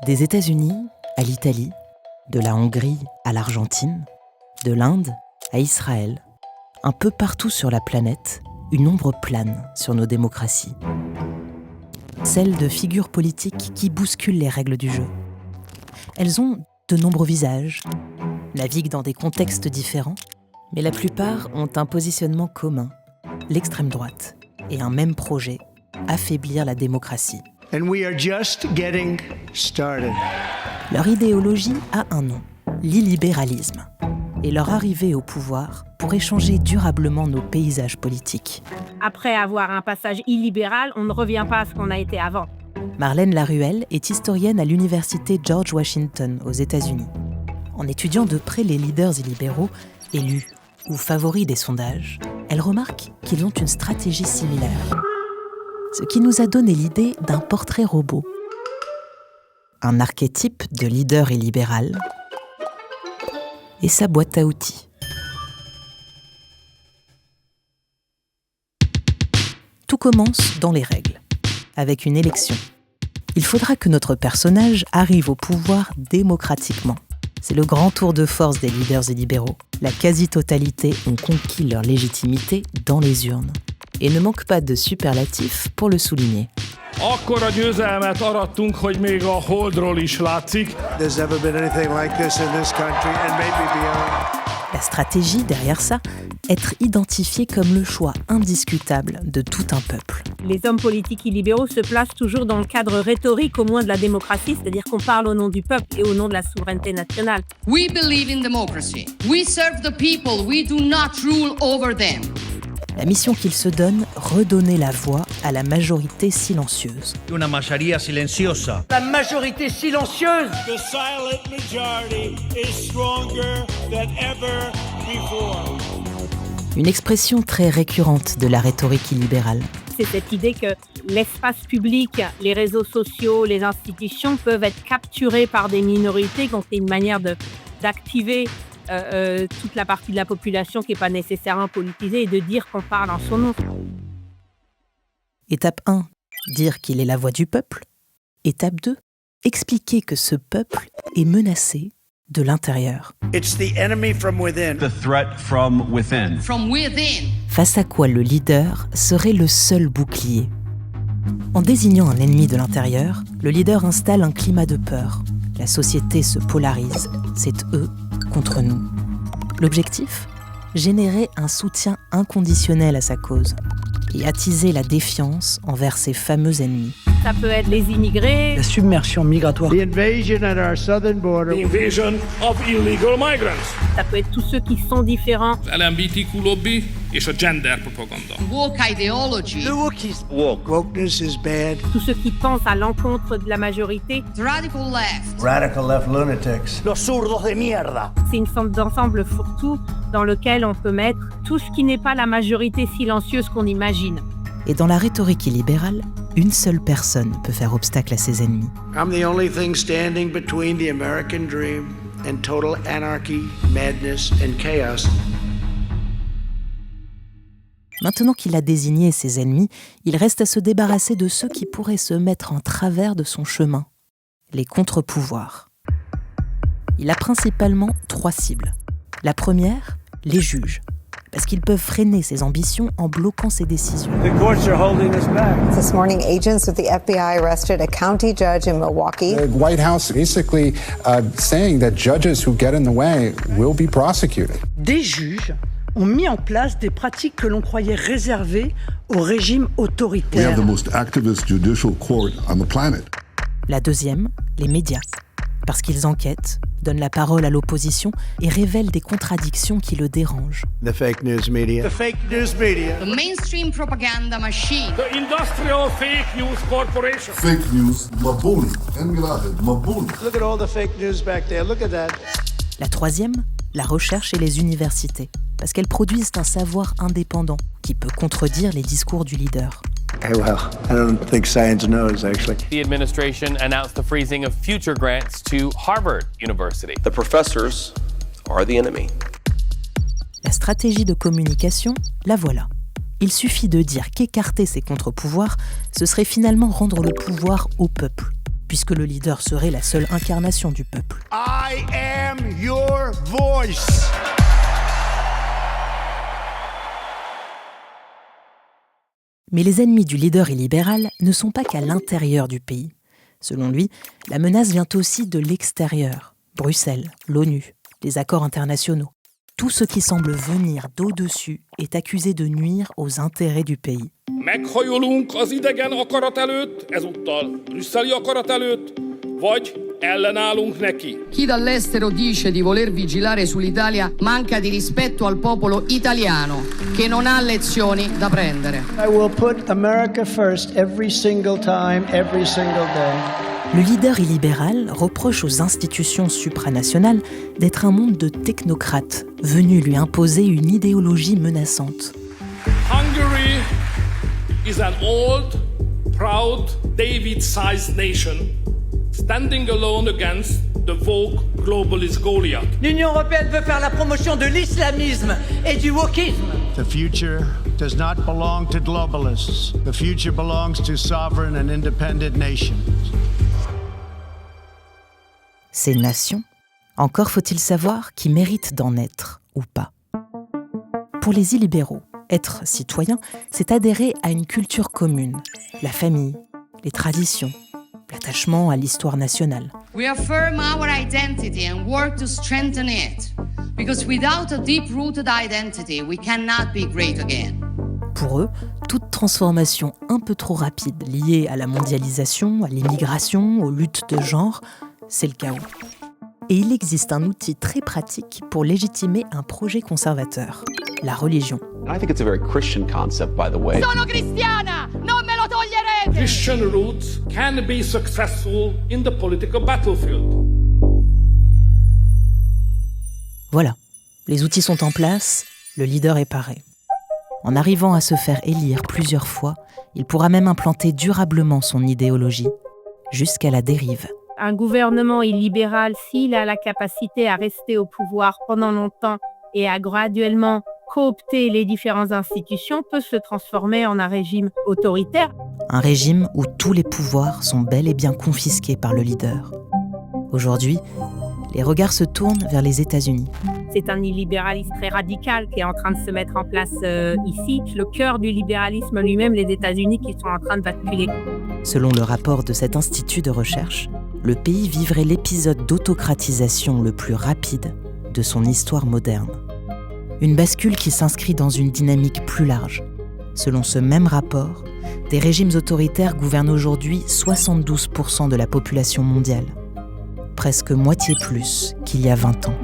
Des États-Unis à l'Italie, de la Hongrie à l'Argentine, de l'Inde à Israël, un peu partout sur la planète, une ombre plane sur nos démocraties. Celle de figures politiques qui bousculent les règles du jeu. Elles ont de nombreux visages, naviguent dans des contextes différents, mais la plupart ont un positionnement commun, l'extrême droite, et un même projet, affaiblir la démocratie. And we are just getting started. Leur idéologie a un nom, l'illibéralisme, et leur arrivée au pouvoir pourrait changer durablement nos paysages politiques. Après avoir un passage illibéral, on ne revient pas à ce qu'on a été avant. Marlène Laruelle est historienne à l'université George Washington aux États-Unis. En étudiant de près les leaders illibéraux, élus ou favoris des sondages, elle remarque qu'ils ont une stratégie similaire. Ce qui nous a donné l'idée d'un portrait robot. Un archétype de leader illibéral et sa boîte à outils. Tout commence dans les règles, avec une élection. Il faudra que notre personnage arrive au pouvoir démocratiquement. C'est le grand tour de force des leaders illibéraux. La quasi-totalité ont conquis leur légitimité dans les urnes. Et ne manque pas de superlatifs pour le souligner. Akkora győzelmet arattunk, hogy még a Holdról is látszik. There's never been anything like this in this country and maybe beyond. La stratégie derrière ça, être identifié comme le choix indiscutable de tout un peuple. Les hommes politiques illibéraux se placent toujours dans le cadre rhétorique au moins de la démocratie, c'est-à-dire qu'on parle au nom du peuple et au nom de la souveraineté nationale. We believe in democracy. We serve the people. We do not rule over them. La mission qu'ils se donnent, redonner la voix à la majorité silencieuse. Una mayoría silenciosa. La majorité silencieuse. The silent majority is stronger than ever before. Une expression très récurrente de la rhétorique illibérale. C'est cette idée que l'espace public, les réseaux sociaux, les institutions peuvent être capturés par des minorités, donc c'est une manière d'activer toute la partie de la population qui n'est pas nécessairement politisée et de dire qu'on parle en son nom. Étape 1, dire qu'il est la voix du peuple. Étape 2, expliquer que ce peuple est menacé de l'intérieur. It's the enemy from within. The threat from within. From within. Face à quoi le leader serait le seul bouclier. En désignant un ennemi de l'intérieur, le leader installe un climat de peur. La société se polarise, c'est eux contre nous. L'objectif ? Générer un soutien inconditionnel à sa cause et attiser la défiance envers ses fameux ennemis. Ça peut être les immigrés, La submersion migratoire. The invasion at our southern border. The invasion of illegal migrants. ça peut être tous ceux qui sont différents. Az LMBTQ lobby és a gender propaganda. Woke ideology. The wokism. Wokeness is bad. Tous ceux qui pensent à l'encontre de la majorité. The radical left. Radical left lunatics. Los zurdos de mierda. C'est une sorte d'ensemble fourre-tout dans lequel on peut mettre tout ce qui n'est pas la majorité silencieuse qu'on imagine. Et dans la rhétorique illibérale, une seule personne peut faire obstacle à ses ennemis. I'm the only thing standing between the American dream and total anarchy, madness and chaos. Maintenant qu'il a désigné ses ennemis, il reste à se débarrasser de ceux qui pourraient se mettre en travers de son chemin, les contre-pouvoirs. Il a principalement 3 cibles. La première, les juges, parce qu'ils peuvent freiner ses ambitions en bloquant ses décisions. The courts are holding us back. This morning, agents of the FBI arrested a county judge in Milwaukee. The White House basically saying that judges who get in the way will be prosecuted. Des juges ont mis en place des pratiques que l'on croyait réservées au régime autoritaire. We have the most activist judicial court on the planet. La deuxième, les médias, parce qu'ils enquêtent, donnent la parole à l'opposition et révèlent des contradictions qui le dérangent. The fake news media. The fake news media. The mainstream propaganda machine. The industrial fake news corporation. Fake news, mabuni. Mabuni. Look at all the fake news back there. Look at that. La troisième, la recherche et les universités, parce qu'elles produisent un savoir indépendant qui peut contredire les discours du leader. Well, I don't think science knows, actually. The administration announced the freezing of future grants to Harvard University. The professors are the enemy. La stratégie de communication, la voilà. Il suffit de dire qu'écarter ces contre-pouvoirs, ce serait finalement rendre le pouvoir au peuple, puisque le leader serait la seule incarnation du peuple. I am your voice. Mais les ennemis du leader illibéral ne sont pas qu'à l'intérieur du pays. Selon lui, la menace vient aussi de l'extérieur. Bruxelles, l'ONU, les accords internationaux. Tout ce qui semble venir d'au-dessus est accusé de nuire aux intérêts du pays. Meghajolunk az idegen akarat előtt, ezúttal brüsszeli akarat előtt, vagy ellenállunk neki. Chi dall'estero dice di voler vigilare sull'Italia manca di rispetto al popolo italiano, che non ha lezioni da prendere. I will put America first every single time, every single day. Le leader illibéral reproche aux institutions supranationales d'être un monde de technocrates, venus lui imposer une idéologie menaçante. Hungary is an old, proud, David-sized nation, standing alone against the woke globalist Goliath. L'Union européenne veut faire la promotion de l'islamisme et du wokisme. The future does not belong to globalists. The future belongs to sovereign and independent nations. Ces nations, encore faut-il savoir qui méritent d'en être ou pas. Pour les illibéraux, être citoyen, c'est adhérer à une culture commune, la famille, les traditions, l'attachement à l'histoire nationale. We affirm our identity and work to strengthen it, because without a deep-rooted identity, we cannot be great again. Pour eux, toute transformation un peu trop rapide liée à la mondialisation, à l'immigration, aux luttes de genre, c'est le chaos. Et il existe un outil très pratique pour légitimer un projet conservateur, la religion. I think it's a very Christian concept, by the way. Sono cristiana, non me lo toglierete! Christian roots can be successful in the political battlefield. Voilà, les outils sont en place, le leader est paré. En arrivant à se faire élire plusieurs fois, il pourra même implanter durablement son idéologie, jusqu'à la dérive. Un gouvernement illibéral, s'il a la capacité à rester au pouvoir pendant longtemps et à graduellement coopter les différentes institutions, peut se transformer en un régime autoritaire. Un régime où tous les pouvoirs sont bel et bien confisqués par le leader. Aujourd'hui, les regards se tournent vers les États-Unis. C'est un illibéralisme très radical qui est en train de se mettre en place ici. Le cœur du libéralisme lui-même, les États-Unis qui sont en train de basculer. Selon le rapport de cet institut de recherche, le pays vivrait l'épisode d'autocratisation le plus rapide de son histoire moderne. Une bascule qui s'inscrit dans une dynamique plus large. Selon ce même rapport, des régimes autoritaires gouvernent aujourd'hui 72% de la population mondiale. Presque moitié plus qu'il y a 20 ans.